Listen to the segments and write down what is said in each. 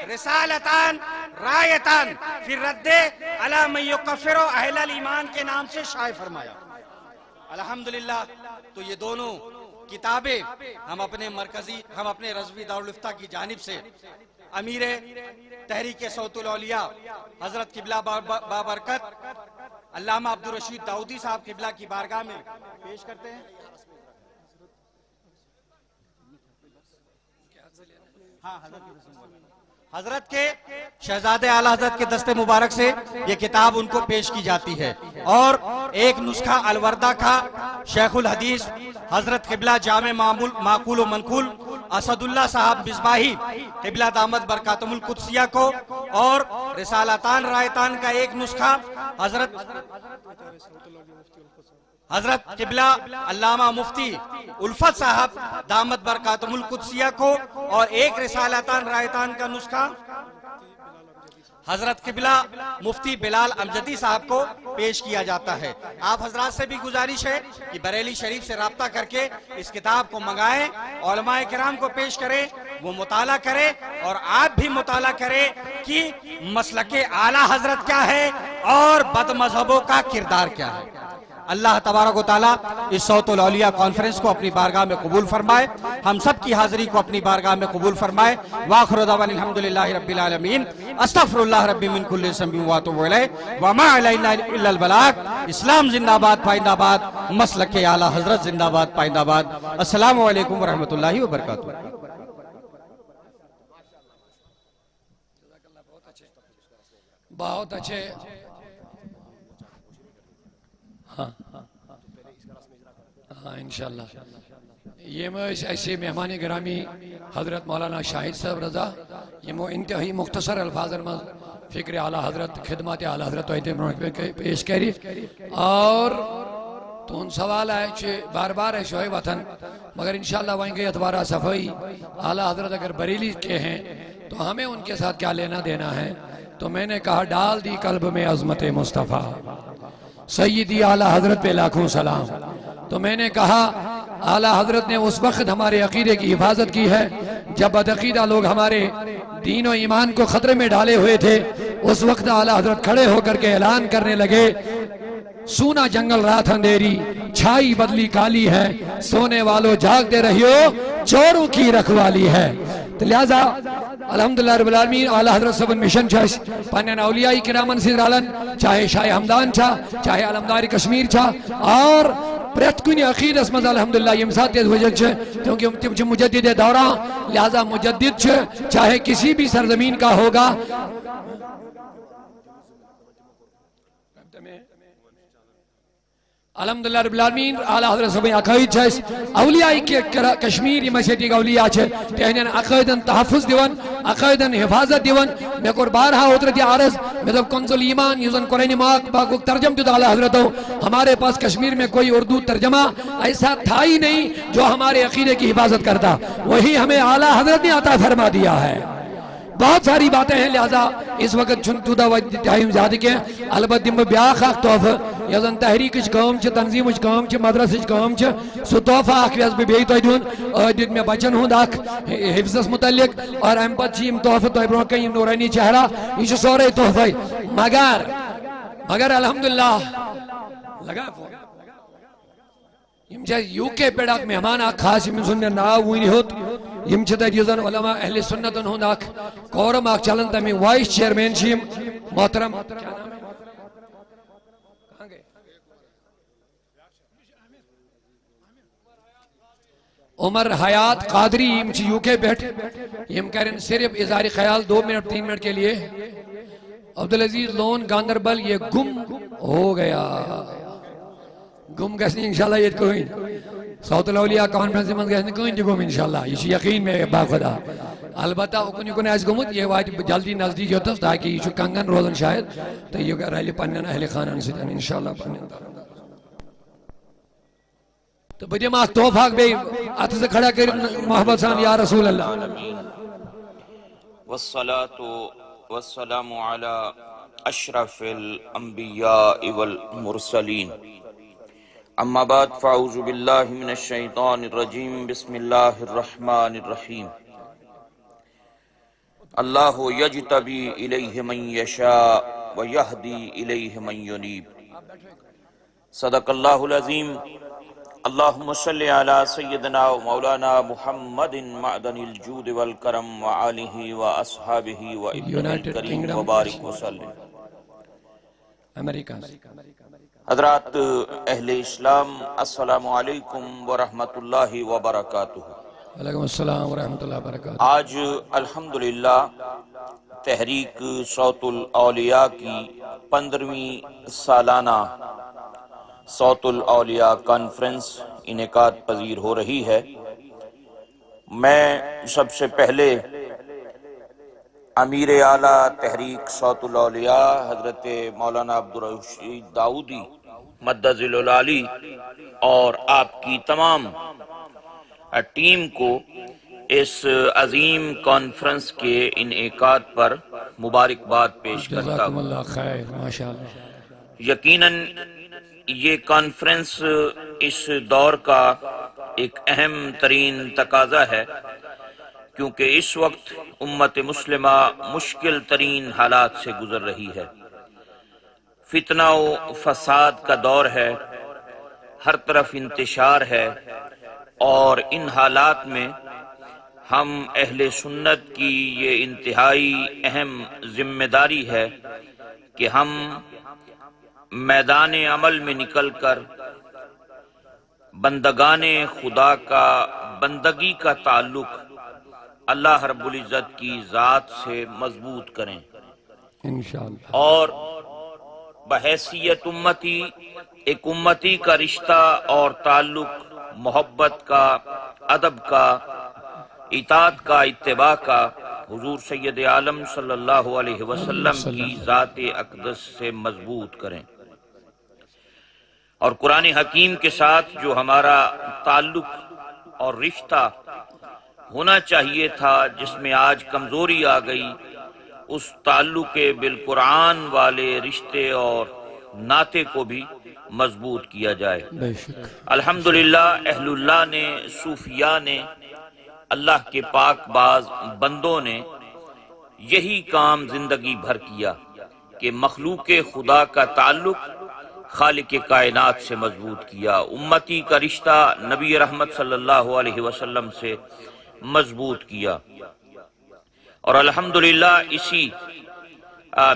رسالتان رایتان فی الرد علی من یکفر اہل الایمان کے نام سے شائع فرمایا۔ الحمدللہ تو یہ دونوں کتابیں ہم اپنے رضوی دارالفتہ کی جانب سے امیر تحریک صوت الاولیاء حضرت قبلہ بابرکت علامہ عبدالرشید داؤدی صاحب قبلہ کی بارگاہ میں پیش کرتے ہیں۔ حضرت کے شہزادے اعلیٰ حضرت کے دست مبارک سے یہ کتاب ان کو پیش کی جاتی ہے، اور ایک نسخہ الوردہ کا شیخ الحدیث حضرت قبلہ جامع معقول و منقول اسد اللہ صاحب مصباحی قبلہ دامت برکاتہم القدسیہ کو، اور رسالتان رایتان کا ایک نسخہ حضرت قبلہ علامہ مفتی الفت صاحب دامت برکاتہم القدسیہ کو، اور ایک رسالتان رایتان کا نسخہ حضرت قبلہ مفتی بلال امجدی صاحب کو پیش کیا جاتا ہے۔ آپ حضرات سے بھی گزارش ہے کہ بریلی شریف سے رابطہ کر کے اس کتاب کو منگائیں، علماء کرام کو پیش کریں، وہ مطالعہ کریں، اور آپ بھی مطالعہ کریں کہ مسلک اعلیٰ حضرت کیا ہے اور بد مذہبوں کا کردار کیا ہے۔ اللہ تبارک و تعالیٰ اس صوت الاولیاء کانفرنس کو اپنی بارگاہ میں قبول فرمائے، ہم سب کی حاضری کو اپنی بارگاہ میں قبول فرمائے۔ وآخر دعوانا الحمدللہ رب العالمین، استغفر اللہ ربی من کل ذنب واتوب الیہ، وما علینا الا البلاغ۔ اسلام زندہ باد پائندہ باد، مسلک اعلیٰ حضرت زندہ باد پائندہ باد۔ السلام علیکم ورحمۃ اللہ وبرکاتہ۔ بہت اچھے، ہاں انشاءاللہ یہ ایسے مہمان گرامی حضرت مولانا شاہد صاحب رضا یہ انتہائی مختصر الفاظ میں فکر اعلیٰ حضرت خدمات اعلیٰ حضرت پیش کری، اور تون سوال ہے بار بار ہے شوئے وطن، مگر انشاءاللہ وہیں گے اتوارہ صفائی اعلیٰ حضرت اگر بریلی کے ہیں تو ہمیں ان کے ساتھ کیا لینا دینا ہے۔ تو میں نے کہا ڈال دی قلب میں عظمت مصطفیٰ، سیدی اعلیٰ حضرت پہ لاکھوں سلام۔ تو میں نے کہا اعلیٰ حضرت نے اس وقت ہمارے عقیدے کی حفاظت کی ہے جب بدعقیدہ لوگ ہمارے دین و ایمان کو خطرے میں ڈالے ہوئے تھے، اس وقت اعلیٰ حضرت کھڑے ہو کر کے اعلان کرنے لگے، سونا جنگل رات اندھیری چھائی بدلی کالی ہے، سونے والوں جاگتے رہیو چوروں کی رکھوالی ہے۔ تو لہذا الحمدللہ رب العالمین اعلیٰ حضرت صبن مشن چھاش پانین اولیاء کرامن سیدرالن، چاہے شاہ حمدان چھا، چاہے علمدار کشمیر چھا، اور پریت کنی عقید اسمد الحمدللہ یم ساتھ تیز وجد چھے، کیونکہ مجدد دوران لہذا مجدد چھے چاہے کسی بھی سرزمین کا ہوگا۔ الحمدللہ رب العالمین اعلیٰ حضرت صبح عقائد چھائس اولیاء کشمیر یہ مسیحی کا اولیاء چھے تہنین عقائدن تحفظ دیون، عقائدن حفاظت دیون۔ میں کو بارہا اتر دیا عرض میں تو کنزل ایمان یوزن قرآن پاک ترجم دیتا اعلیٰ حضرت ہو، ہمارے پاس کشمیر میں کوئی اردو ترجمہ ایسا تھا ہی نہیں جو ہمارے عقیدے کی حفاظت کرتا، وہی ہمیں اعلیٰ حضرت نے عطا فرما دیا ہے۔ بہت ساری باتیں ہیں، لہذا اس وقت چھنٹودہ ٹائم زیادہ کے البت دم بیاخ اخ تحفہ یزن تحریک کام چھ، تنظیم کام چھ، مدرس کام چھ، سو تحفہ اخ ویز بیئی تو دون دید میں بچن ہوں اخ حفظ متعلق، اور ام پت چیم تحفہ تو برونہ کئی نورانی چہرہ یہ سورے تحفہ، مگر الحمدللہ لگا یم جا یو کے پیڑاک مہمان آکھ خاص یم سننے ناو ہوئی ہوت یم چھتا جزن علماء اہل سنتن ہوں آکھ کورم آکھ چلن تمی وائس چیئرمین شیم محترم کیا نام ہے کہاں گئے عمر حیات قادری یم چھ یو کے بیٹھ یم کرن صرف اظہاری خیال 2 منٹ 3 منٹ کے لیے۔ عبدالعزیز لون گاندربل یہ گم ہو گیا، گم گسنی انشاءاللہ یہ کوئی صوت الاولیاء کانفرنس میں گسنی کوئی نہیں گم انشاءاللہ، یہ یقین میں باخدا البتہ اکنی کنے ایس گمت یہ وائد جلدی نزدیک ہوتا ہے تاکہ یہ کنگن روزن شاید تو یہ رہلی پنن اہل خانان سے انشاءاللہ پنن تو بجے ماہ توفاق بے آت سے کھڑا کر محبت سان یا رسول اللہ۔ والصلاة والسلام على اشرف الانبیاء والمرسلین، اما بعد فاعوذ باللہ من الشیطان الرجیم، بسم اللہ الرحمن الرحیم۔ اللہ یجتبی الیہ من یشاء ویہدی الیہ من ینیب۔ صدق اللہ العظیم۔ اللہم صلی علی سیدنا و مولانا محمد معدن الجود والکرم وآلہ واصحابہ وابنہ الکریم وبارک وسلم۔ امریکہ حضرات اہل اسلام، السلام علیکم ورحمۃ اللہ وبرکاتہ۔ وعلیکم السلام ورحمۃ اللہ وبرکاتہ۔ آج الحمدللہ تحریک صوت الاولیاء کی 15ویں سالانہ صوت الاولیاء کانفرنس انعقاد پذیر ہو رہی ہے۔ میں سب سے پہلے امیر اعلیٰ تحریک صوت الاولیاء حضرت مولانا عبدالرشید داؤدی مدظل العالی اور آپ کی تمام ٹیم کو اس عظیم کانفرنس کے انعقاد پر مبارکباد پیش کرتا جزاکم ہوں۔ اللہ خیر، ماشاءاللہ۔ یقیناً یہ کانفرنس اس دور کا ایک اہم ترین تقاضا ہے، کیونکہ اس وقت امت مسلمہ مشکل ترین حالات سے گزر رہی ہے۔ فتنہ و فساد کا دور ہے، ہر طرف انتشار ہے، اور ان حالات میں ہم اہل سنت کی یہ انتہائی اہم ذمہ داری ہے کہ ہم میدان عمل میں نکل کر بندگان خدا کا بندگی کا تعلق اللہ رب العزت کی ذات سے مضبوط کریں، انشاءاللہ۔ اور بحیثیت امتی ایک امتی کا رشتہ اور تعلق محبت کا، ادب کا، اطاعت کا، اتباع کا حضور سید عالم صلی اللہ علیہ وسلم کی ذات اقدس سے مضبوط کریں، اور قرآن حکیم کے ساتھ جو ہمارا تعلق اور رشتہ ہونا چاہیے تھا، جس میں آج کمزوری آ گئی، اس تعلق بالقرآن والے رشتے اور ناطے کو بھی مضبوط کیا جائے۔ بے شک۔ الحمدللہ اہل اللہ نے، صوفیاء نے، اللہ کے پاک باز بندوں نے یہی کام زندگی بھر کیا کہ مخلوق خدا کا تعلق خالق کائنات سے مضبوط کیا، امتی کا رشتہ نبی رحمت صلی اللہ علیہ وسلم سے مضبوط کیا، اور الحمدللہ اسی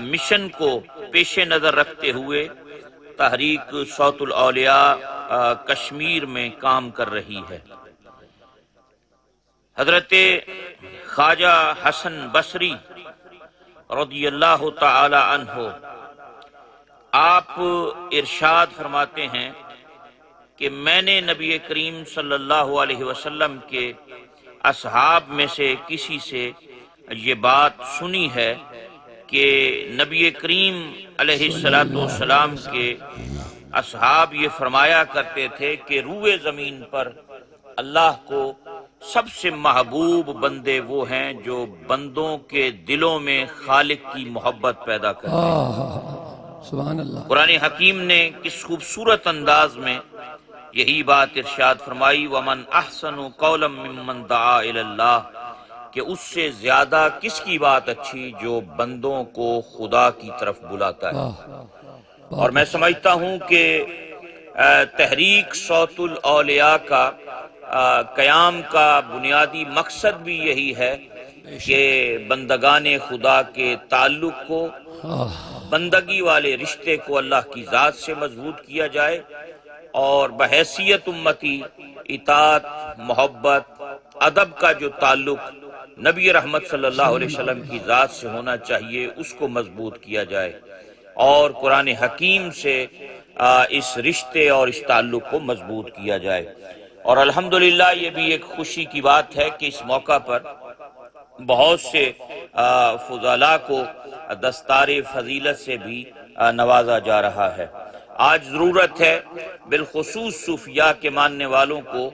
مشن کو پیش نظر رکھتے ہوئے تحریک صوت الاولیاء کشمیر میں کام کر رہی ہے۔ حضرت خواجہ حسن بصری رضی اللہ تعالی عنہ آپ ارشاد فرماتے ہیں کہ میں نے نبی کریم صلی اللہ علیہ وسلم کے اصحاب میں سے کسی سے یہ بات سنی ہے کہ نبی کریم علیہ السلام کے اصحاب یہ فرمایا کرتے تھے کہ روئے زمین پر اللہ کو سب سے محبوب بندے وہ ہیں جو بندوں کے دلوں میں خالق کی محبت پیدا کرتے ہیں۔ سبحان اللہ۔ قرآن حکیم نے کس خوبصورت انداز میں یہی بات ارشاد فرمائی، وَمَنْ أَحْسَنُ قَوْلًا مِّمَّنْ دَعَا إِلَى اللَّهِ، کہ اس سے زیادہ کس کی بات اچھی جو بندوں کو خدا کی طرف بلاتا ہے۔ اور میں سمجھتا ہوں کہ تحریک صوت الاولیاء کا قیام کا بنیادی مقصد بھی یہی ہے کہ بندگان خدا کے تعلق کو، بندگی والے رشتے کو اللہ کی ذات سے مضبوط کیا جائے، اور بحیثیت امتی اطاعت، محبت، ادب کا جو تعلق نبی رحمت صلی اللہ علیہ وسلم کی ذات سے ہونا چاہیے اس کو مضبوط کیا جائے، اور قرآن حکیم سے اس رشتے اور اس تعلق کو مضبوط کیا جائے۔ اور الحمدللہ یہ بھی ایک خوشی کی بات ہے کہ اس موقع پر بہت سے فضلاء کو دستار فضیلت سے بھی نوازا جا رہا ہے۔ آج ضرورت ہے بالخصوص صوفیاء کے ماننے والوں کو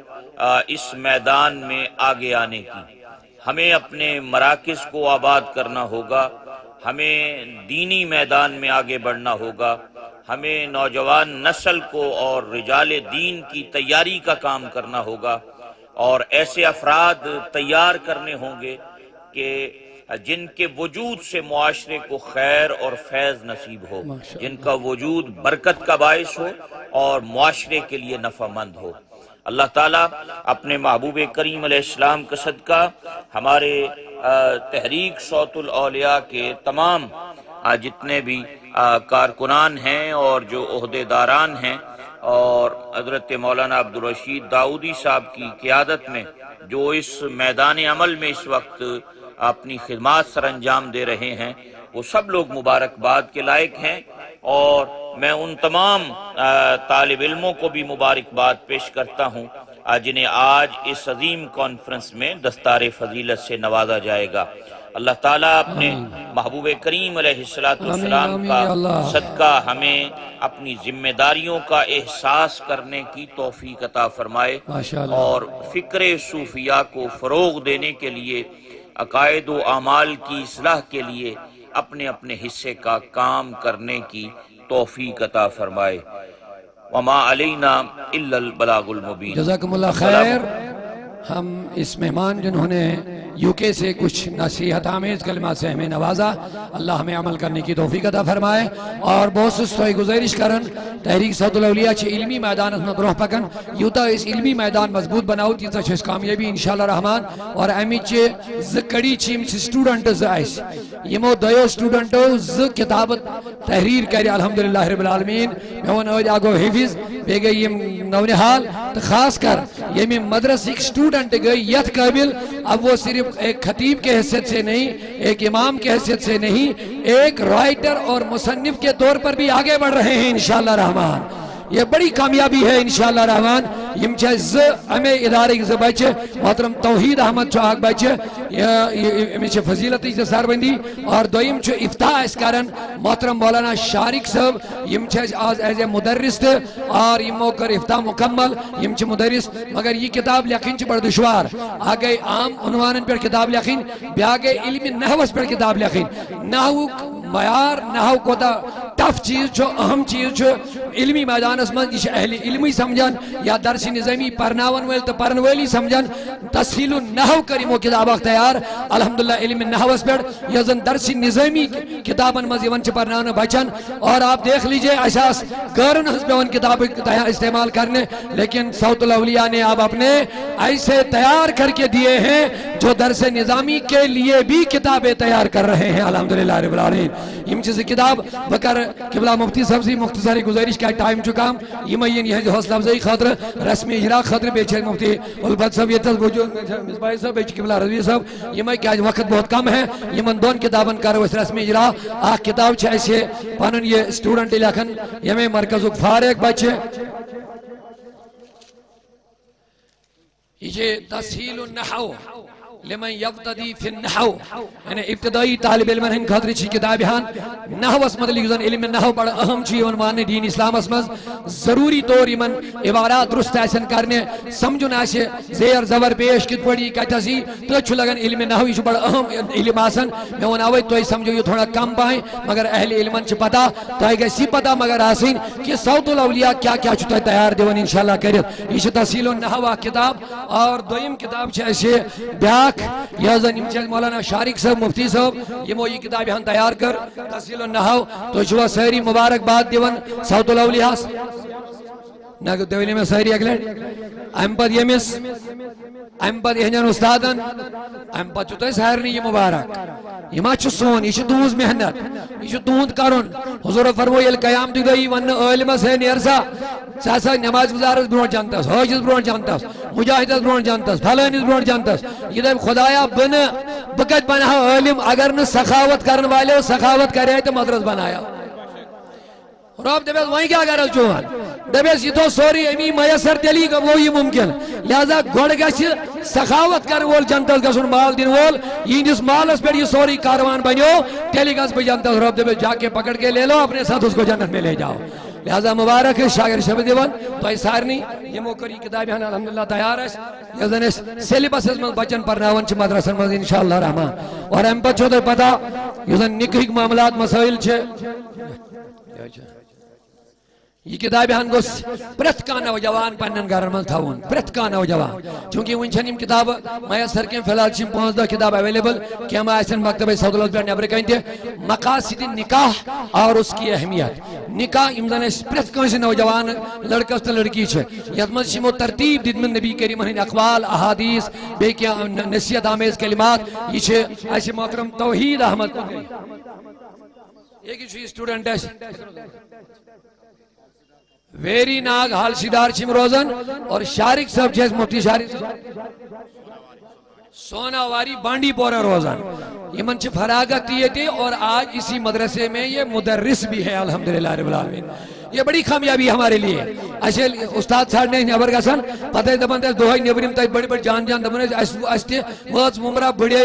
اس میدان میں آگے آنے کی۔ ہمیں اپنے مراکز کو آباد کرنا ہوگا، ہمیں دینی میدان میں آگے بڑھنا ہوگا، ہمیں نوجوان نسل کو اور رجال دین کی تیاری کا کام کرنا ہوگا، اور ایسے افراد تیار کرنے ہوں گے کہ جن کے وجود سے معاشرے کو خیر اور فیض نصیب ہو، جن کا وجود برکت کا باعث ہو اور معاشرے کے لیے نفع مند ہو۔ اللہ تعالیٰ اپنے محبوب کریم علیہ السلام کا صدقہ ہمارے تحریک صوت الاولیاء کے تمام جتنے بھی کارکنان ہیں اور جو عہدیداران ہیں اور حضرت مولانا عبدالرشید داؤدی صاحب کی قیادت میں جو اس میدان عمل میں اس وقت اپنی خدمات سر انجام دے رہے ہیں، وہ سب لوگ مبارکباد کے لائق ہیں، اور میں ان تمام طالب علموں کو بھی مبارکباد پیش کرتا ہوں جنہیں آج اس عظیم کانفرنس میں دستار فضیلت سے نوازا جائے گا۔ اللہ تعالیٰ اپنے محبوب کریم علیہ السلام کا صدقہ ہمیں اپنی ذمہ داریوں کا احساس کرنے کی توفیق عطا فرمائے، اور فکر صوفیہ کو فروغ دینے کے لیے، عقائد و اعمال کی اصلاح کے لیے اپنے اپنے حصے کا کام کرنے کی توفیق عطا فرمائے۔ وما علینا الا البلاغ المبین۔ جزاکم اللہ خیر۔ ہم اس مہمان جنہوں نے یو کے سے کچھ نصیحت آمیز کلمات سے ہمیں نوازا، اللہ ہمیں عمل کرنے کی توفیق عطا فرمائے، اور بہت سستوئی گزارش کرن تحریک صوت الاولیاء چھ علمی میدان میں برہ پکن، یوتا اس علمی میدان مضبوط بناو تیتا چھ کامیابی انشاءاللہ رحمان، اور امی چھ زکڑی چیم چھ سٹوڈنٹ زائس یمو دیو سٹوڈنٹو ز کتابت تحریر کری الحمدللہ رب العالمین، میں ون آگو حفظ بے گئی یم نونحال، تو خاص کر یمی مدرس ایک سٹوڈنٹ گئی یت قابل، اب وہ صرف ایک خطیب کے حیثیت سے نہیں، ایک امام کے حیثیت سے نہیں، ایک رائٹر اور مصنف کے طور پر بھی آگے بڑھ رہے ہیں انشاءاللہ رحمان۔ یہ بڑی کامیابی ہے انشاءاللہ رحمان۔ یم چھ ہمیں ادارے ز بچ محترم توحید احمد چھ آگ بچ یہ فضیلت سر بندی، اور دویم چھ افتاح اس کارن محترم مولانا شارق صاحب، یم چھ آز ایز اے مدرس اور یمو کر افتاح مکمل، یم چھ مدرس، مگر یہ کتاب لکھن چھ بڑھ دشوار، آگے عام عنوان پر کتاب لکھن، بیاگے علم نحوس پر کتاب لکھن، نحو معیار نحو کوتا ٹف چیز چھو، اہم چیز چھو، علمی میدان اس میں یہ اہل علمی سمجھن یا درس نظامی پرناون ویل تو پرن ویلی سمجھن، تسہیل النحو کریمو کتاب تیار الحمدللہ علم نحو اس پر، یا زن درس نظامی کتابن مزیون چھ پرناون بچن، اور آپ دیکھ لیجئے اساس گرن حسب ان کتاب استعمال کرنے، لیکن صوت الاولیاء نے آپ اپنے ایسے تیار کر کے دیے ہیں جو درس نظامی کے لیے بھی کتابیں تیار کر رہے ہیں الحمدللہ رب العالمین۔ یم چیز کتاب بکر قبلہ مفتی صاحب سے مختصری گزارش کا ٹائم چکام، یہ مین یہ حوصلہ افزائی خاطر رسمی اجرا خاطر بیچے مفتی البت صاحب، یہ موجود مصباح صاحب، بیچ قبلہ رضوی صاحب، یہ میں کیا وقت بہت کم ہے، یہ من دون کتابن کرو اس رسمی اجرا، آخ کتاب چھے ایسے پانن یہ سٹوڈنٹ لکھن، یہ میں مرکز فارغ بچے، یہ تسہیل النحو لمن یبتدی فی النحو، یعنی ابتدائی طالب علم ہن خاطر چھ کتاب ہن نحو اس متعلق زن علم نحو بڑا اہم چھ عنوان دین اسلام اس مز ضروری طور یمن عبارات درست ایسن کرنے سمجھن اسے زیر زبر پیش کت پڑی کتسی تو چھ لگن علم نحو یہ بڑا اہم علم آسن، میں وناوی تو سمجھو یہ تھوڑا کم پائیں، مگر اہل علمن چھ پتا تو ہے سی پتا مگر آسین کہ صوت الاولیاء کیا کیا چھتا تیار دیون انشاءاللہ کرت، یہ تسہیل النحو کتاب، اور دویم کتاب چھ ایسے بیاک یا زن مولانا شارق صاحب مفتی صاحب یہ مو یہ کتاب ہم تیار کر تسہیل النحو، تو شوا سہری مبارک باد دیون صوت الاولیاء ناگو دولی میں سہری اگلے امپد یمس امپد یہنجن استادن امپد چوتا سہرنی یہ مبارک، یہ ما چھو سون، یہ چھو دوز محنت، یہ چھو دوند کرن، حضور فرموی القیام دی گئی ون علم سے نیرسا ساسا نماز گزارس برون جانتاس، حاجز برون جانتاس، مجاہدس برون جانتاس، پھلانس برون جانتاس، یہ دے خدایا بن بکت بنا علم اگر نہ سخاوت کرن والے سخاوت کرے تو مدرس بنایا، اور آپ دبیس وہیں کیا کرس چوہن دبیس یہ تو سوری امی میسر تیلی کا وہی ممکن، لہذا گوڑ گیسی سخاوت کر وول جنتس گسن مال دین وول، یہ جس مال اس پر یہ سوری کاروان بنیو تیلی گس پہ جنتس، اور آپ دبیس جا کے پکڑ کے لے لو اپنے ساتھ اس کو جنت میں لے جاؤ، لہذا مبارک ہے شاگر شب دیوان تو ای سارنی یہ موکری کتابی ہن الحمدللہ تیار ہے، یزن اس سیلیبس اس میں بچن پرناون چھ مدرسن میں انشاءاللہ رحمان، اور ہم پر چھوٹے پتا یزن نکہی معاملات مسائل چھے یہ کتاب ہن گوس پرت کا نوجوان پنن گھرن من تھاون پرت کا نوجوان چونکہ ون چھن کتاب میسر کیم فی الحال چھن 5 کتاب اویلیبل کیم آسن مکتبہ سعود البر نیبر کن تہ مقاصد نکاح اور اس کی اہمیت نکاح امزن پرت کنس نوجوان لڑکس تو لڑکی چھ یت من چھمو ترتیب دتمن نبی کریم ہن اقوال احادیث بے کیا نصیحت آمیز کلمات یہ چھ ایسے محترم توحید احمد قدری ایک چھ اسٹوڈنٹ ہے ویری ناگ حال شدار چم روزن اور شارق صاحب جیس مفتی شارق سونا واری بانڈی پورا روزن یہ من چھ فراغت یہ تھی اور آج اسی مدرسے میں یہ مدرس بھی ہے الحمدللہ رب العالمین یہ بڑی کامیابی ہمارے لیے ایسے استاد صاحب نے نیبر گسن پتہ دپان دہائی نیبرم تک بڑی بڑی جان جان دپان مز ممرہ بڑے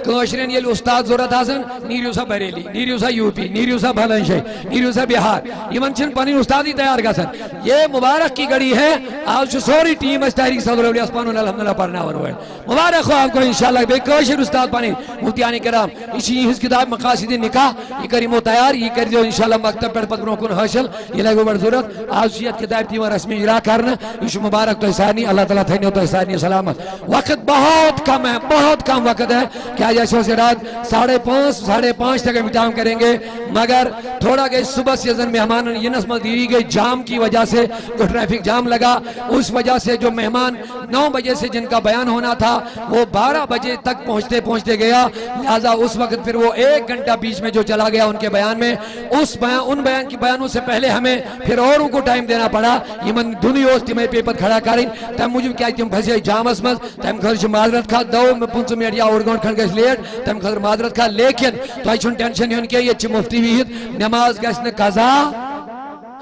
کاشرین یل استاد ضرورت آسان نیرو سا بریلی نیرو سا یو پی نیرو سا بھلن شاہ نیرو سا بہار یہ چھن پنی استاد ہی تیار گسن یہ مبارک کی گڑی ہے آج سوری ٹیم اس تحریک صدر الیاس پانون الحمدللہ پڑھنا ہوئے مبارک ہو آپ کو انشاءاللہ بے کاشر استاد پانی مفتیان کرام اسی ہز کتاب مقاصد نکاح یہ کریمو تیار یہ کر دیو انشاءاللہ مکتب پر پتروں کن حاصل یہ لگو بڑھ ضرورت آسیت کتاب تیمہ رسمی اجرا کرنا یہ مبارک تو احسانی اللہ تعالیٰ تھینیو تو احسانی سلامت وقت بہت کم ہے بہت کم وقت ہے کیا جیسے سے رات 5:30 تک امتحان کریں گے مگر تھوڑا گئی صبح سیزن مہمان ینس مزدیری گئی جام کی وجہ سے جو ٹریفک جام لگا اس وجہ سے جو مہمان 9 بجے سے جن کا بیان ہونا تھا وہ 12 بجے تک پہنچتے گیا لہذا اس وقت پھر وہ 1 گھنٹہ بیچ میں جو چلا گیا ان کے بیان میں ان بیان کی بیانوں سے پہلے ہمیں پھر اوروں کو ٹائم دینا پڑا یہ من دنیا تمہیں پیپر کھڑا کریں تم مجھے کیا تم پھنسے جامس مز تم خرچ معذرت کھا دو میں 5 منٹ یا اور گھنٹ گھس لیٹ تم خرچ معذرت کھا لیکن تو چھن ٹینشن ہن کہ یہ مفتی وحید نماز گھس نہ قضا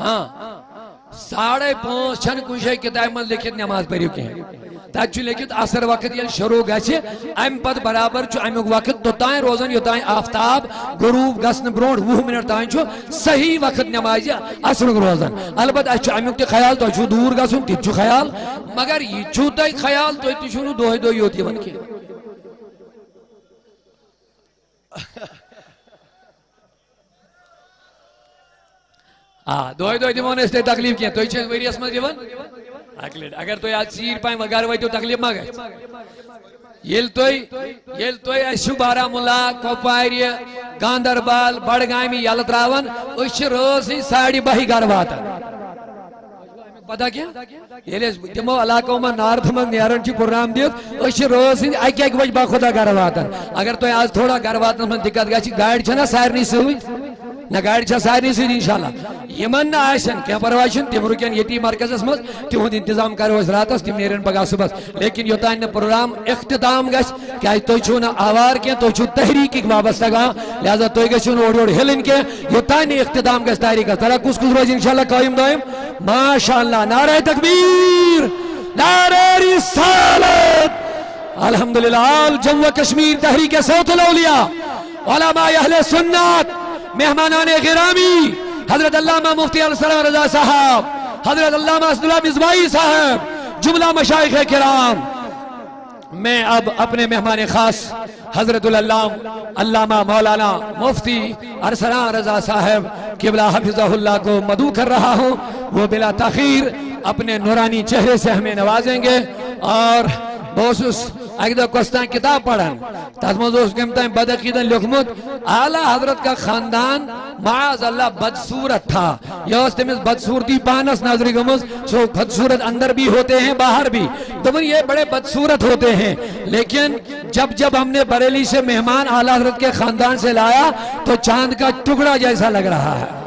ہاں 5:30 چھن کچھ کتاب من لکھت نماز پڑھو کہ تک لکھت اثر وقت یل شروع گھے ام پت برابر امیک وقت توتان روزان یوتان آفتاب غروب گھن برو 20 منٹ تان صحیح وقت نماز اثر روزان البتہ امیک تہ خیال تہ دور گھن تہ خیال مگر یہ تہ خیال تہ دہ دہ یوت کی دہ دہ دمو اس تکلیف کی تھی ورس مز اگر تھی آج سیر پائیں وغیرہ ویتو تکلیف ما گئے یل تھی بارہمولہ کپوارِ گاندربل بڈگامہِ یلہ تراون روز 12:30 گھر واتان پتہ کیا یل تمو علاقوں میں نارتھ من نیران پروگرام دت روز 1 بجے با خدا گھر واتان اگر تھی آج تھوڑا گھر واتنس من دقت گژھِ گاڑی چھنا سارنٕے سۭتۍ نہ گاڑی چھا سارنٕے سۭتۍ انشاءاللہ یمن نہ آسن کیا پرواہ چھُنہٕ تم رُکن یتی مرکزس مز تہند انتظام کرو أسۍ راتس تم نیرن پگاہ صبحس لیکن یوتان نہ پروگرام اختتام گژھِ کیازِ تُہۍ چھِو نہٕ آوار کینٛہہ تُہۍ چھِو تحریٖکٕکۍ وابستہٕ گژھان لہذا تُہۍ گٔژھِو نہٕ اورٕ یورٕ ہلٕنۍ کینٛہہ یوتان نہٕ اختتام گژھِ تحریٖکس ترا کُس روزِ انشاءاللہ قٲیِم دٲیِم ماشاء اللہ نعرہ تکبیر نعرہ رسالت الحمدللہ آل جموں کشمیر تحریک صوت الاولیاء علماء اہل سنت مہمانان گرامی حضرت علامہ مفتی السلام رضا صاحب حضرت علامہ اسداللہ مزبائی صاحب جملہ مشائخ کرام میں اب اپنے مہمان خاص حضرت علامہ مولانا مفتی ارسلان رضا صاحب قبلہ حفظہ اللہ کو مدعو کر رہا ہوں وہ بلا تاخیر اپنے نورانی چہرے سے ہمیں نوازیں گے اور بوسوس ایک دو کوستان کتاب پڑھن تازموز کمتائیں بدعقیدن لکھمت اعلیٰ حضرت کا خاندان معاذ اللہ بدصورت تھا یہ اس تمیز بدصورتی پانس ناظری گمز سو بدصورت اندر بھی ہوتے ہیں باہر بھی تو یہ بڑے بدصورت ہوتے ہیں لیکن جب ہم نے بریلی سے مہمان اعلیٰ حضرت کے خاندان سے لایا تو چاند کا ٹکڑا جیسا لگ رہا ہے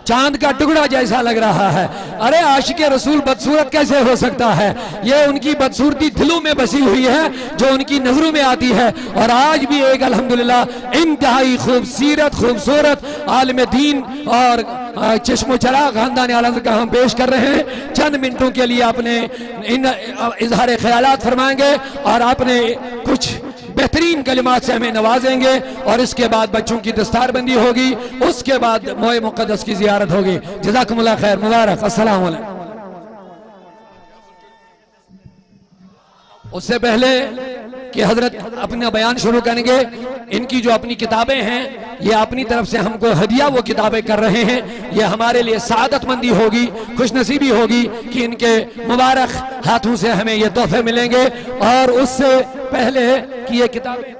چاند کا ٹکڑا جیسا لگ رہا ہے ارے عاشق رسول بدصورت کیسے ہو سکتا ہے یہ ان کی بدصورتی دلوں میں بسی ہوئی ہے جو ان کی نظروں میں آتی ہے اور آج بھی ایک الحمدللہ انتہائی خوبصورت عالم دین اور چشم و چراغ خاندان اعلیٰ حضرت کا ہم پیش کر رہے ہیں چند منٹوں کے لیے اپنے اظہار خیالات فرمائیں گے اور اپنے کچھ بہترین کلمات سے ہمیں نوازیں گے اور اس کے بعد بچوں کی دستار بندی ہوگی اس کے بعد موئے مقدس کی زیارت ہوگی جزاکم اللہ خیر مبارک السلام علیکم اس سے پہلے کہ حضرت اپنا بیان شروع کریں گے، ان کی جو اپنی کتابیں ہیں یہ اپنی طرف سے ہم کو ہدیہ وہ کتابیں کر رہے ہیں، یہ ہمارے لیے سعادت مندی ہوگی، خوش نصیبی ہوگی کہ ان کے مبارک ہاتھوں سے ہمیں یہ تحفے ملیں گے۔ اور اس سے پہلے کہ یہ کتابیں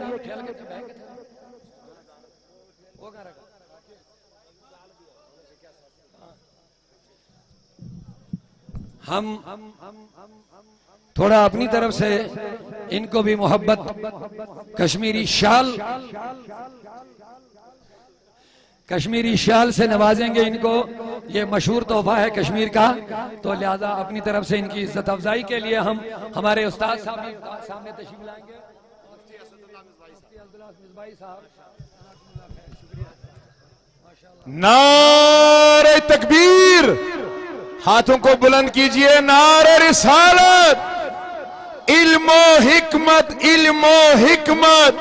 ہم تھوڑا اپنی طرف سے ان کو بھی محبت کشمیری شال سے نوازیں گے ان کو، یہ مشہور تحفہ ہے کشمیر کا، تو لہذا اپنی طرف سے ان کی عزت افزائی کے لیے ہم ہمارے استاد صاحب سامنے تشریف لائیں گے۔ نعرہ تکبیر، ہاتھوں کو بلند کیجئے، نعرہ رسالت، علم و حکمت، علم و حکمت،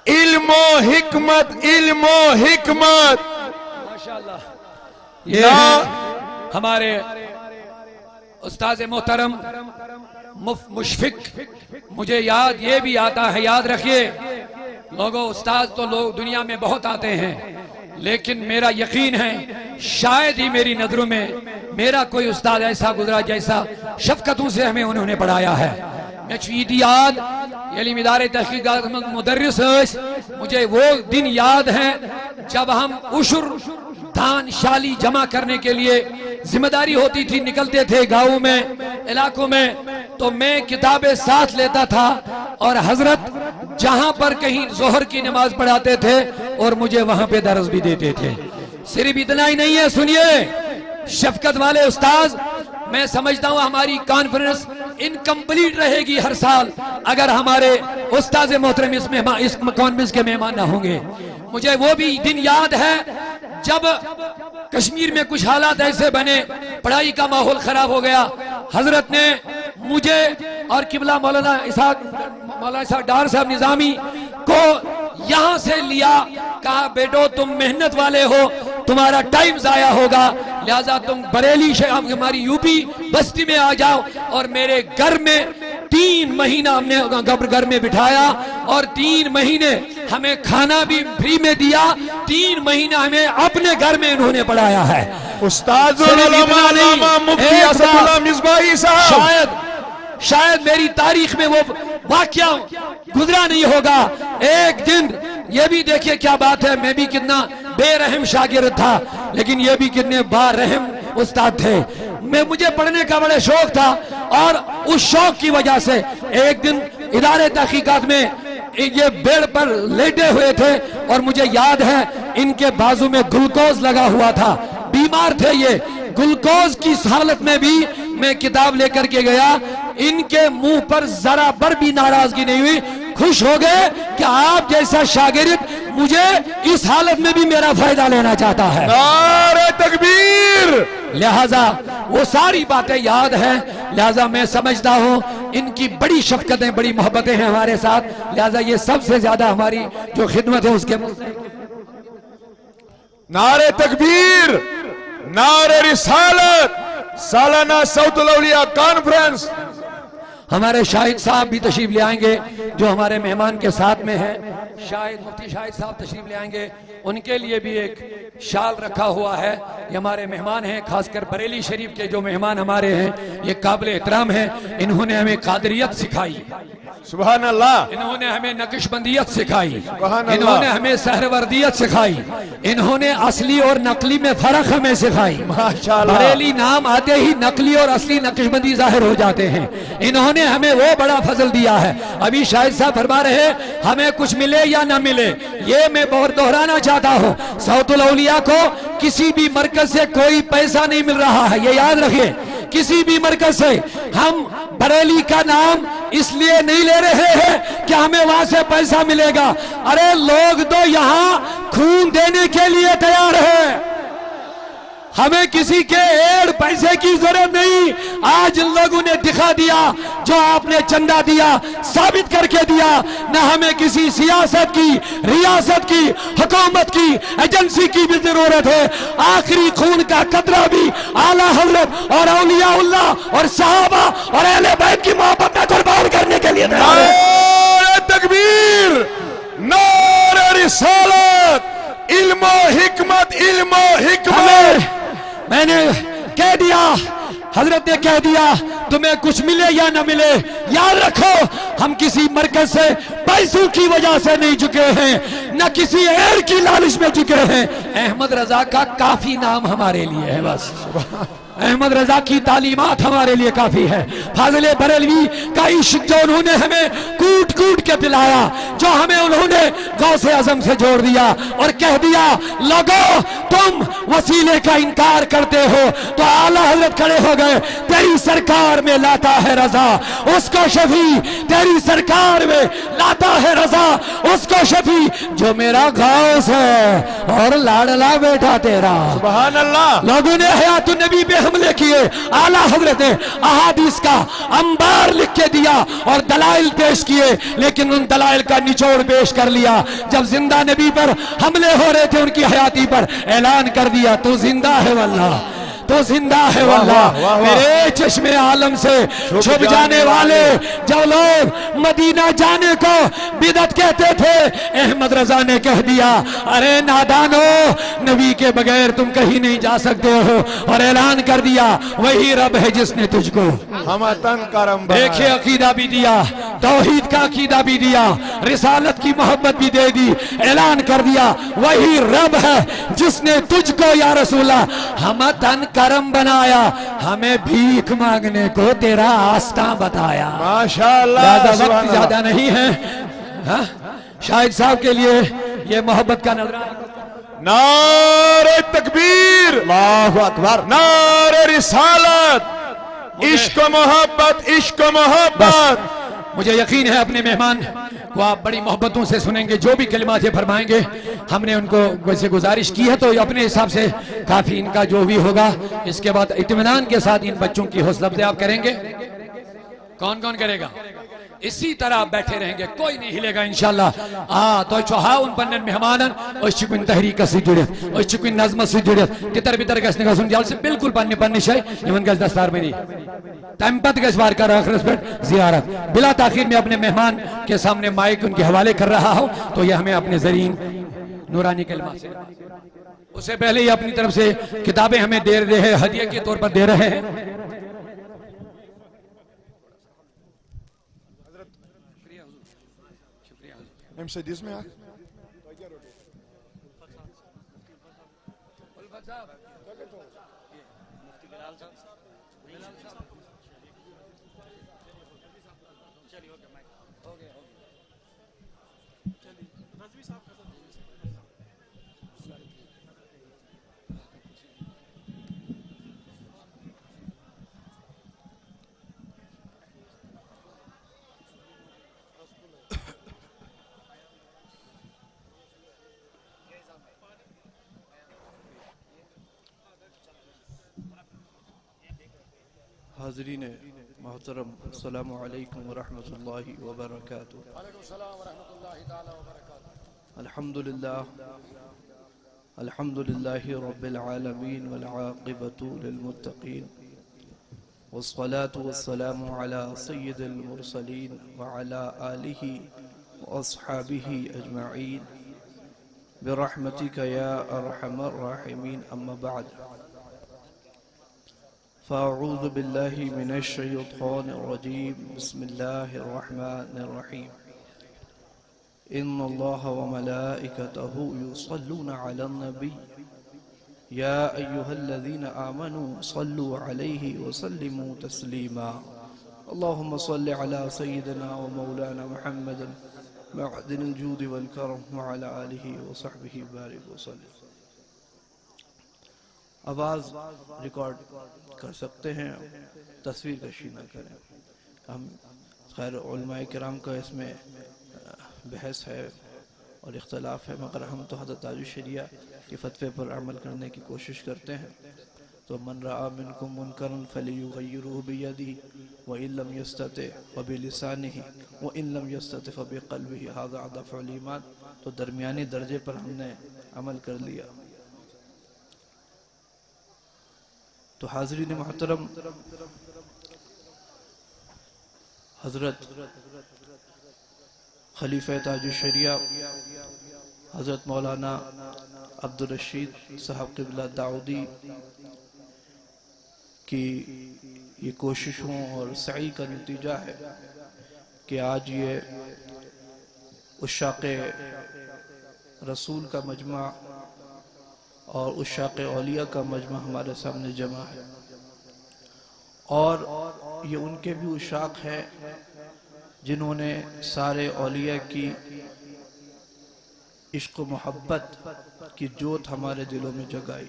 علم و حکمت، علم و حکمت۔ ماشاءاللہ یہ ہے ہمارے استاذ محترم مشفق، مجھے یاد یہ بھی آتا ہے، یاد رکھیے لوگوں، استاذ تو لوگ دنیا میں بہت آتے ہیں، لیکن میرا یقین ہے شاید ہی میری نظروں میں میرا کوئی استاد ایسا گزرا جیسا شفقتوں سے ہمیں انہوں نے پڑھایا ہے۔ میں چیت یاد علم ادارے تحقیقات مدرس مجھے وہ دن یاد ہیں جب ہم عشر دان شالی جمع کرنے کے لیے ذمہ داری ہوتی تھی، نکلتے تھے گاؤں میں، علاقوں میں، تو میں کتابیں ساتھ لیتا تھا اور حضرت جہاں پر کہیں ظہر کی نماز پڑھاتے تھے اور مجھے وہاں پہ درس بھی دیتے تھے۔ صرف اتنا ہی نہیں ہے، سنیے شفقت والے استاذ، میں سمجھتا ہوں ہماری کانفرنس انکمپلیٹ رہے گی ہر سال اگر ہمارے استاذ محترم اس کانفرنس کے مہمان نہ ہوں گے۔ مجھے وہ بھی دن یاد ہے جب کشمیر میں کچھ حالات ایسے بنے، پڑھائی کا ماحول خراب ہو گیا، حضرت نے مجھے اور قبلہ مولانا اسحاق ڈار صاحب نظامی کو یہاں سے لیا، کہا بیٹو تم محنت والے ہو، تمہارا ٹائم ضائع ہوگا، لہذا تم بریلی ہماری یو پی بستی میں آ جاؤ، اور میرے گھر میں 3 مہینہ ہم نے گھر میں بٹھایا اور 3 مہینے ہمیں کھانا بھی فری میں دیا، 3 مہینہ ہمیں اپنے گھر میں انہوں نے پڑھایا ہے۔ استاد العلماء علامہ مفتی اسد اللہ مصباحی صاحب، شاید میری تاریخ میں وہ واقعہ گزرا نہیں ہوگا۔ ایک دن یہ بھی دیکھیے کیا بات ہے، میں بھی کتنا بے رحم شاگرد تھا لیکن یہ بھی کتنے بارحم استاد تھے۔ مجھے پڑھنے کا بڑا شوق تھا اور اس شوق کی وجہ سے ایک دن ادارے تحقیقات میں یہ بیڑ پر لیٹے ہوئے تھے اور مجھے یاد ہے ان کے بازو میں گلوکوز لگا ہوا تھا، بیمار تھے یہ، گلوکوز کی حالت میں بھی میں کتاب لے کر کے گیا، ان کے منہ پر ذرا بر بھی ناراضگی نہیں ہوئی، خوش ہو گئے کہ آپ جیسا شاگرد مجھے اس حالت میں بھی میرا فائدہ لینا چاہتا ہے۔ نعرہ تکبیر، لہذا وہ ساری باتیں یاد ہیں، لہذا میں سمجھتا ہوں ان کی بڑی شفقتیں بڑی محبتیں ہیں ہمارے ساتھ، لہذا یہ سب سے زیادہ ہماری جو خدمت ہے اس کے نعرہ تکبیر، نعرہ رسالت، سالانہ صوت الاولیاء کانفرنس۔ ہمارے شاہد صاحب بھی تشریف لے آئیں گے جو ہمارے مہمان کے ساتھ میں ہیں، مفتی شاہد صاحب تشریف لے آئیں گے، ان کے لیے بھی ایک شال رکھا ہوا ہے، یہ ہمارے مہمان ہیں، خاص کر بریلی شریف کے جو مہمان ہمارے ہیں یہ قابل احترام ہیں، انہوں نے ہمیں قادریت سکھائی، سبحان اللہ، انہوں نے ہمیں نقش بندیت سکھائی، سبحان اللہ، انہوں نے ہمیں سہروردیت سکھائی، انہوں نے اصلی اور نقلی میں فرق ہمیں سکھائی۔ ماشاءاللہ، بریلی نام آتے ہی نقلی اور اصلی نقش بندی ظاہر ہو جاتے ہیں، انہوں نے ہمیں وہ بڑا فضل دیا ہے۔ ابھی شاہد صاحب فرما رہے ہمیں کچھ ملے یا نہ ملے، یہ میں بہت دہرانا چاہتا ہوں، صوت الاولیاء کو کسی بھی مرکز سے کوئی پیسہ نہیں مل رہا ہے، یہ یاد رکھیے، کسی بھی مرکز سے ہم بریلی کا نام اس لیے نہیں لے رہے ہیں کہ ہمیں وہاں سے پیسہ ملے گا، ارے لوگ تو یہاں خون دینے کے لیے تیار ہے، ہمیں کسی کے ایڑ پیسے کی ضرورت نہیں. آج ان لوگوں نے دکھا دیا جو آپ نے چندہ دیا ثابت کر کے دیا. نہ ہمیں کسی سیاست کی، ریاست کی، حکومت کی، ایجنسی کی بھی ضرورت ہے. آخری خون کا قطرہ بھی اعلیٰ حضرت اور اولیاء اللہ اور صحابہ اور اہل بیت کی محبت میں قربان کرنے کے لیے تیار ہے. نعرہ تکبیر، نعرہ رسالت، علم و حکمت، علم و حکمت. میں نے کہہ دیا، حضرت نے کہہ دیا، تمہیں کچھ ملے یا نہ ملے یاد رکھو ہم کسی مرکز سے پیسوں کی وجہ سے نہیں جھکے ہیں، نہ کسی ایڑ کی لالچ میں جھکے ہیں. احمد رضا کا کافی نام ہمارے لیے ہے، بس احمد رضا کی تعلیمات ہمارے لیے کافی ہے. فاضل بریلوی کا عشق جو انہوں نے ہمیں کوٹ کوٹ کے پلایا، جو ہمیں انہوں نے غوث اعظم سے جوڑ دیا اور کہہ دیا لوگو تم وسیلے کا انکار کرتے ہو، تو اعلیٰ حضرت کھڑے ہو گئے. تیری سرکار میں لاتا ہے رضا اس کو شفیع، تیری سرکار میں لاتا ہے رضا اس کو شفیع جو میرا غوث ہے اور لاڈلا بیٹا تیرا. سبحان اللہ. لوگوں نے حیات النبی پہ حملے کیے، اعلیٰ حضرت نے احادیث کا انبار لکھ کے دیا اور دلائل پیش کیے، لیکن ان دلائل کا نچوڑ پیش کر لیا. جب زندہ نبی پر حملے ہو رہے تھے ان کی حیاتی پر، اعلان کر دیا تو زندہ ہے واللہ، تو زندہ ہے واللہ. میرے چشم عالم سے چھپ جانے والے جب لوگ مدینہ جانے کو بدعت کہتے تھے، احمد رضا نے کہہ دیا ارے نادانو، نبی کے بغیر تم کہیں نہیں جا سکتے ہو، اور اعلان کر دیا وہی رب ہے جس نے تجھ کو ہم تن کرم بنائے. دیکھے عقیدہ بھی دیا، توحید کا عقیدہ بھی دیا، رسالت کی محبت بھی دے دی. اعلان کر دیا وہی رب ہے جس نے تجھ کو یا رسول اللہ ہم تن کرم بنایا، ہمیں بھیک مانگنے کو تیرا آستاں بتایا. ماشاءاللہ. زیادہ وقت زیادہ نہیں ہے. شاہد صاحب کے لیے یہ محبت کا نظرانہ. نعرہ تکبیر، اللہ اکبر، نعرہ رسالت، عشق و محبت، عشق و محبت. مجھے یقین ہے اپنے مہمان کو آپ بڑی محبتوں سے سنیں گے، جو بھی کلمات یہ فرمائیں گے ہم نے ان کو ویسے گزارش کی ہے تو اپنے حساب سے کافی ان کا جو بھی ہوگا. اس کے بعد اطمینان کے ساتھ ان بچوں کی حوصلہ افزائی آپ کریں گے. کون کون کرے گا؟ اسی طرح آپ بیٹھے رہیں گے، کوئی نہیں ہلے گا انشاءاللہ. تو چوہا ان پنن مہمانن اس چکن تحریک سے جڑت، اس چکن نظم سے جڑت تتر بتر گسنے کا سنجال سے بالکل پننے پننے شائی ایمن گز دستار میں نہیں تیمپت گز بار کر آخرس پر زیارت. بلا تاخیر میں اپنے مہمان کے سامنے مائک ان کے حوالے کر رہا ہوں تو یہ ہمیں اپنے زرین نورانی کلمات سے اس سے پہلے یہ اپنی طرف سے کتابیں ہمیں دے رہے ہیں، ہدیہ کے طور پر دے رہے ہیں. مرسیڈیز میں حاضرین محترم، السلام علیکم ورحمۃ اللہ وبرکاتہ. الحمدللہ رب العالمین والعاقبۃ للمتقین والصلاة والسلام علی سید المرسلین وعلی آلہ واصحابہ اجمعین برحمتک یا ارحم الراحمین. اما بعد فاعوذ باللہ من الشیطان الرجیم. بسم اللہ الرحمن الرحیم. ان اللہ وملائکتہ یصلون علی النبی یا ایہا الذین آمنوا صلوا علیہ وسلموا تسلیما. اللہم صل علی سیدنا ومولانا محمد معدن الجود والکرم وعلی آلہ وصحبہ بارک وسلم. آواز ریکارڈ کر سکتے ہیں، تصویر کشی نہ کریں. ہم خیر علماء کرام کا اس میں بحث ہے اور اختلاف ہے، مگر ہم تو حضرت تاج الشریعہ کے فتوے پر عمل کرنے کی کوشش کرتے ہیں۔ تو من رأى منکم منکرا فلیغیرہ بیدہ وإن لم یستطع فبلسانہ وإن لم یستطع فبقلبہ، ھذا ضعف الایمان۔ تو درمیانی درجے پر ہم نے عمل کر لیا۔ تو حاضرین محترم، حضرت خلیفہ تاج الشریعہ حضرت مولانا عبدالرشید صاحب قبلہ داؤدی کی یہ کوششوں اور سعی کا نتیجہ ہے کہ آج یہ عشاق رسول کا مجمع اور عشاق اولیاء کا مجمع ہمارے سامنے جمع ہے، اور یہ ان کے بھی عشاق ہے جنہوں نے سارے اولیاء کی عشق و محبت کی جوت ہمارے دلوں میں جگائی،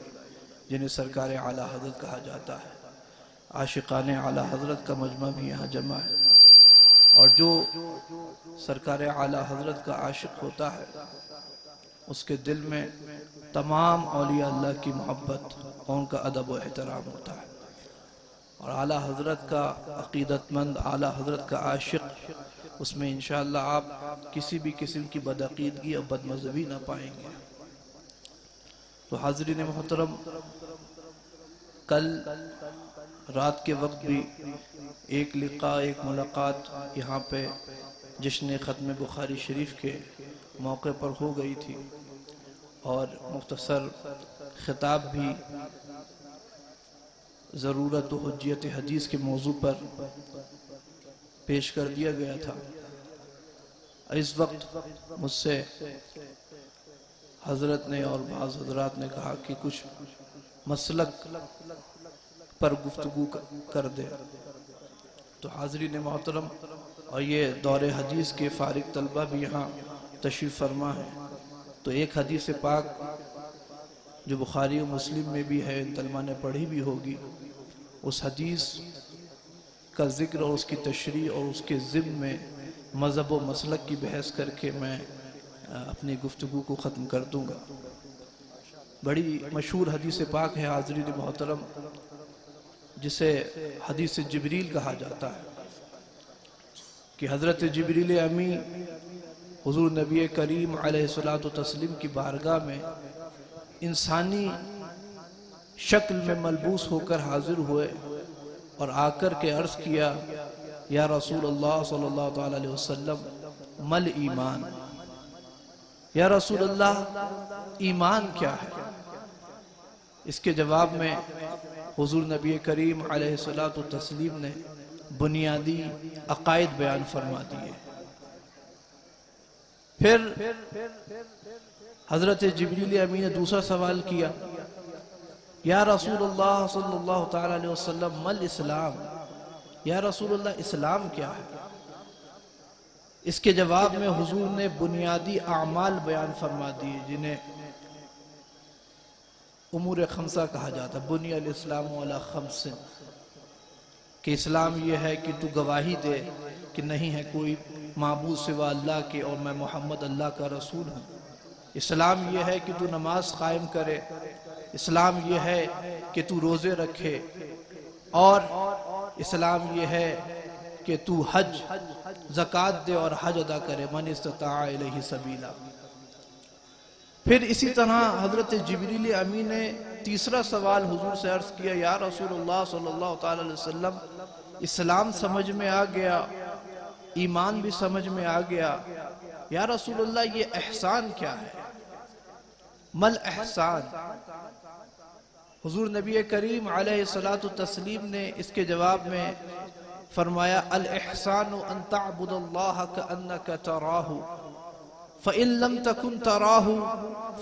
جنہیں سرکار اعلیٰ حضرت کہا جاتا ہے۔ عاشقان اعلیٰ حضرت کا مجمع بھی یہاں جمع ہے، اور جو سرکار اعلیٰ حضرت کا عاشق ہوتا ہے اس کے دل میں تمام اولیاء اللہ کی محبت اور ان کا ادب و احترام ہوتا ہے، اور اعلیٰ حضرت کا عقیدت مند، اعلیٰ حضرت کا عاشق، اس میں انشاءاللہ آپ کسی بھی قسم کی بدعقیدگی اور بدمذہبی نہ پائیں گے۔ تو حاضرین محترم، کل رات کے وقت بھی ایک لقاء، ایک ملاقات یہاں پہ جشن ختم بخاری شریف کے موقع پر ہو گئی تھی، اور مختصر خطاب بھی ضرورت و حجیت حدیث کے موضوع پر پیش کر دیا گیا تھا۔ اس وقت مجھ سے حضرت نے اور بعض حضرات نے کہا کہ کچھ مسلک پر گفتگو کر دے۔ تو حاضرین محترم، اور یہ دور حدیث کے فارغ طلبہ بھی یہاں تشریف فرما ہے، تو ایک حدیث پاک جو بخاری و مسلم میں بھی ہے، ان طلبہ نے پڑھی بھی ہوگی، اس حدیث کا ذکر اور اس کی تشریح اور اس کے ضمن میں مذہب و مسلک کی بحث کر کے میں اپنی گفتگو کو ختم کر دوں گا۔ بڑی مشہور حدیث پاک ہے حاضرین محترم، جسے حدیث جبریل کہا جاتا ہے، کہ حضرت جبریل امی حضور نبی کریم علیہ الصلوۃ والتسلیم کی بارگاہ میں انسانی شکل میں ملبوس ہو کر حاضر ہوئے، اور آ کر کے عرض کیا، یا رسول اللہ صلی اللہ علیہ وسلم مل ایمان، یا رسول اللہ ایمان کیا ہے؟ اس کے جواب میں حضور نبی کریم علیہ الصلوۃ والتسلیم نے بنیادی عقائد بیان فرما دیے۔ پھر حضرت جبریل امی نے دوسرا سوال کیا، یا رسول اللہ صلی اللہ تعالی علیہ وسلم مل اسلام، یا رسول اللہ اسلام کیا ہے؟ اس کے جواب میں حضور نے بنیادی اعمال بیان فرما دیے، جنہیں امور خمسہ کہا جاتا ہے، بنی الاسلام علی خمس، کہ اسلام یہ ہے کہ تو گواہی دے کہ نہیں ہے کوئی معبود سوا اللہ کے، اور میں محمد اللہ کا رسول ہوں۔ اسلام یہ ہے کہ تو نماز قائم کرے، اسلام یہ ہے کہ تو روزے رکھے، اور اسلام یہ ہے کہ تو حج زکوٰۃ دے اور حج ادا کرے، من استطاع الیہ سبیلا۔ پھر اسی طرح حضرت جبریل امی نے تیسرا سوال حضور سے عرض کیا، یا رسول اللہ صلی اللہ تعالی علیہ وسلم اسلام سمجھ میں آ گیا، ایمان بھی سمجھ میں آ گیا، یا رسول اللہ یہ احسان کیا ہے؟ مل احسان؟ حضور نبی کریم علیہ الصلوۃ والتسلیم نے اس کے جواب میں فرمایا، الاحسان ان تعبد اللہ کأنک تراہ فإن لم تکن تراہ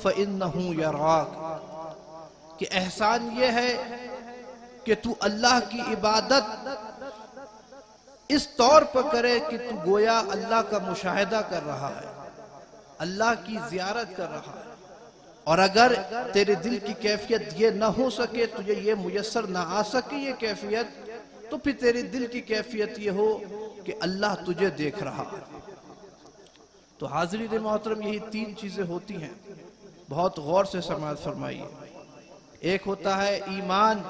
فإنہ یراک، کہ احسان یہ ہے کہ تو اللہ کی عبادت اس طور پر کرے کہ تو گویا اللہ کا مشاہدہ کر رہا ہے، اللہ کی زیارت کر رہا ہے، اور اگر تیرے دل کی کیفیت یہ نہ ہو سکے، تجھے یہ میسر نہ آ سکے یہ کیفیت، تو پھر تیرے دل کی کیفیت یہ ہو کہ اللہ تجھے دیکھ رہا ہے۔ تو حاضرین محترم یہی تین چیزیں ہوتی ہیں، بہت غور سے سماعت فرمائیے۔ ایک ہوتا ہے ایمان،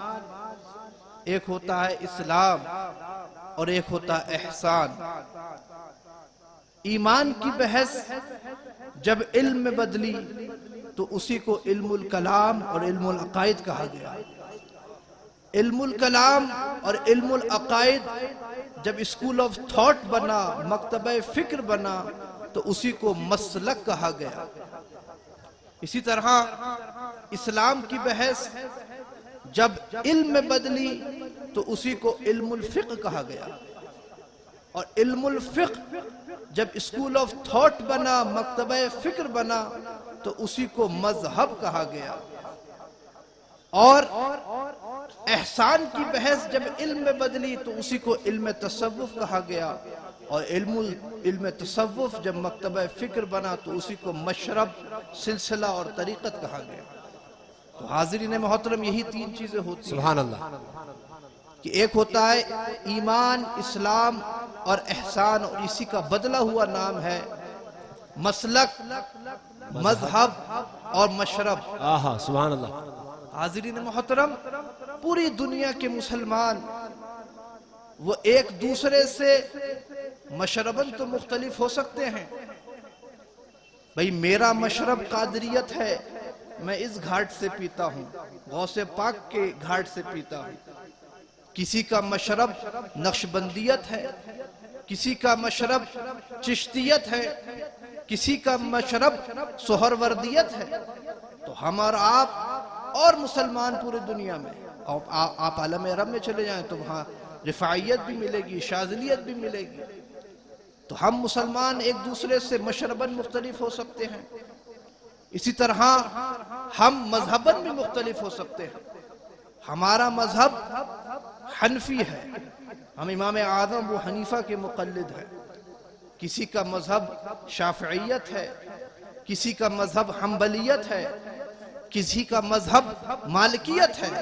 ایک ہوتا ہے اسلام، اور ایک ہوتا ہے احسان۔ ایمان کی بحث جب علم میں بدلی تو اسی کو علم الکلام اور علم العقائد کہا گیا۔ علم الکلام اور علم العقائد جب اسکول آف تھاٹ بنا، مکتبہ فکر بنا، تو اسی کو مسلک کہا گیا۔ اسی طرح اسلام کی بحث جب علم میں بدلی تو اسی کو علم الفقہ کہا گیا، اور علم الفقہ جب اسکول آف تھاٹ بنا، مکتبہ فکر بنا، تو اسی کو مذہب کہا گیا۔ اور احسان کی بحث جب علم میں بدلی تو اسی کو علم تصوف کہا گیا، اور علم تصوف جب مکتبہ فکر بنا تو اسی کو مشرب، سلسلہ اور طریقت کہا گیا۔ تو حاضرین محترم یہی تین چیزیں ہوتی ہیں، سبحان اللہ، کہ ایک ہوتا ہے ایمان، اسلام اور احسان، اور اسی کا بدلہ ہوا نام ہے مسلک، مذہب اور مشرب۔ آہا سبحان اللہ۔ حاضرین محترم، پوری دنیا کے مسلمان وہ ایک دوسرے سے مشرباً تو مختلف ہو سکتے ہیں۔ بھئی میرا مشرب قادریت ہے، میں اس گھاٹ سے پیتا ہوں، غوث پاک کے گھاٹ سے پیتا ہوں۔ کسی کا مشرب نقشبندیت ہے، کسی کا مشرب چشتیت ہے، کسی کا مشرب سہروردیت ہے۔ تو ہم اور آپ اور مسلمان پورے دنیا میں، آپ عالم عرب میں چلے جائیں تو وہاں رفاعیت بھی ملے گی، شاذلیت بھی ملے گی۔ تو ہم مسلمان ایک دوسرے سے مشرباً مختلف ہو سکتے ہیں، اسی طرح ہم مذہباً بھی مختلف ہو سکتے ہیں۔ ہمارا مذہب حنفی ہے، ہم امام اعظم ابو حنیفہ کے مقلد ہیں۔ کسی کا مذہب شافعیت ہے، کسی کا مذہب حنبلیت ہے، کسی کا مذہب مالکیت ہے۔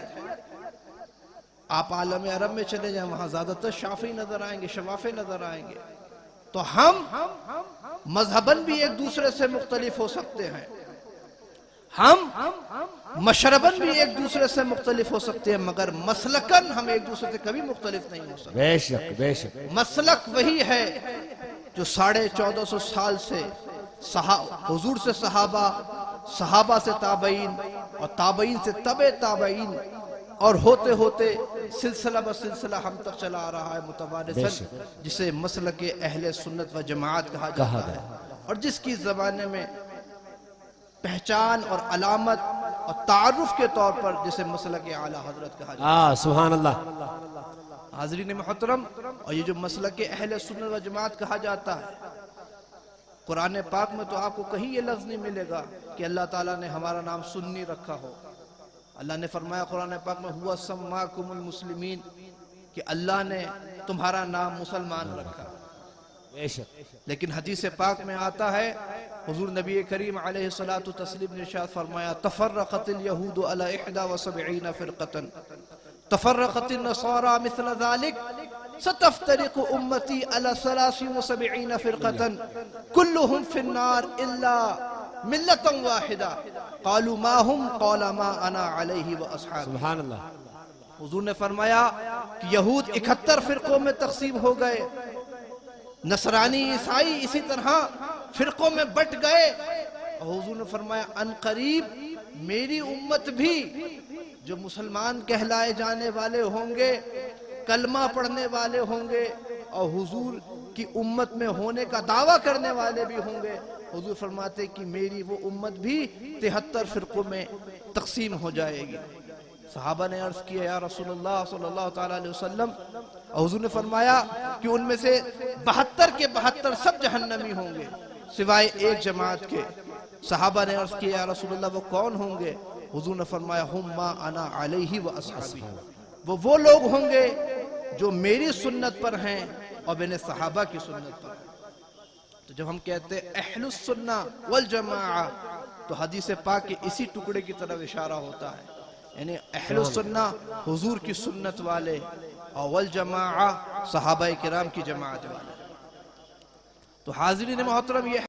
آپ عالم عرب میں چلے جائیں، وہاں زیادہ تر شافعی نظر آئیں گے، شوافع نظر آئیں گے۔ تو ہم مذہباً بھی ایک دوسرے سے مختلف ہو سکتے ہیں، ہم مشرباً بھی ایک دوسرے سے مختلف ہو سکتے ہیں، مگر مسلکاً ہم ایک دوسرے سے کبھی مختلف نہیں ہو سکتے۔ بے شک بے شک۔ مسلک وہی ہے جو 1450 سال سے حضور سے صحابہ، صحابہ سے تابعین، اور تابعین سے تبع تابعین، اور ہوتے ہوتے سلسلہ بسلسلہ ہم تک چلا آ رہا ہے متوارثاً، جسے مسلک اہل سنت و جماعت کہا جاتا ہے، اور جس کی زمانے میں پہچان اور علامت اور تعارف کے طور پر جسے مسلک اعلیٰ حضرت کہا جاتا ہے۔ سبحان اللہ۔ حاضرین محترم، اور یہ جو مسلک اہل سنت و جماعت کہا جاتا ہے، قرآن پاک میں تو آپ کو کہیں یہ لفظ نہیں ملے گا کہ اللہ تعالیٰ نے ہمارا نام سنی رکھا ہو۔ اللہ نے فرمایا قرآن پاک میں ہوا سماکم المسلمین، کہ اللہ نے تمہارا نام مسلمان رکھا۔ بے شک۔ لیکن حدیث پاک میں آتا ہے، حضور نبی کریم علیہ الصلوۃ والتسلیم نے ارشاد فرمایا، تفرقت الیہود علی 71 فرقۃ، تفرقت النصارى مثل ذلك، ستفترق امتی علی 73 فرقۃ، كلهم في النار الا ملة واحدہ، قالوا ما هم قال ما انا علیہ واصحابی۔ سبحان اللہ۔ حضور نے فرمایا کہ یہود 71 فرقوں میں تقسیم ہو گئے، نصرانی عیسائی اسی طرح فرقوں میں بٹ گئے، اور حضور نے فرمایا ان قریب میری امت بھی جو مسلمان کہلائے جانے والے ہوں گے، کلمہ پڑھنے والے ہوں گے، اور حضور کی امت میں ہونے کا دعویٰ کرنے والے بھی ہوں گے، حضور فرماتے کہ میری وہ امت بھی 73 فرقوں میں تقسیم ہو جائے گی۔ صحابہ نے عرض کیا یا رسول اللہ صلی اللہ تعالیٰ علیہ وسلم، اور حضور نے فرمایا کہ ان میں سے 72 کے 72 سب جہنمی ہوں گے سوائے ایک جماعت کے۔ صحابہ نے عرض کیا یا رسول اللہ وہ کون ہوں گے؟ حضور نے فرمایا ہم ما انا علیہ و اصحابی، وہ لوگ ہوں گے جو میری سنت پر ہیں اور میرے صحابہ کی سنت پر ہیں۔ تو جب ہم کہتے ہیں اہل السنہ والجماعہ، تو حدیث پاک کے اسی ٹکڑے کی طرف اشارہ ہوتا ہے، یعنی اہل السنہ حضور کی سنت والے، اور والجماعہ صحابہ کرام کی جماعت والے۔ تو حاضرین محترم، یہ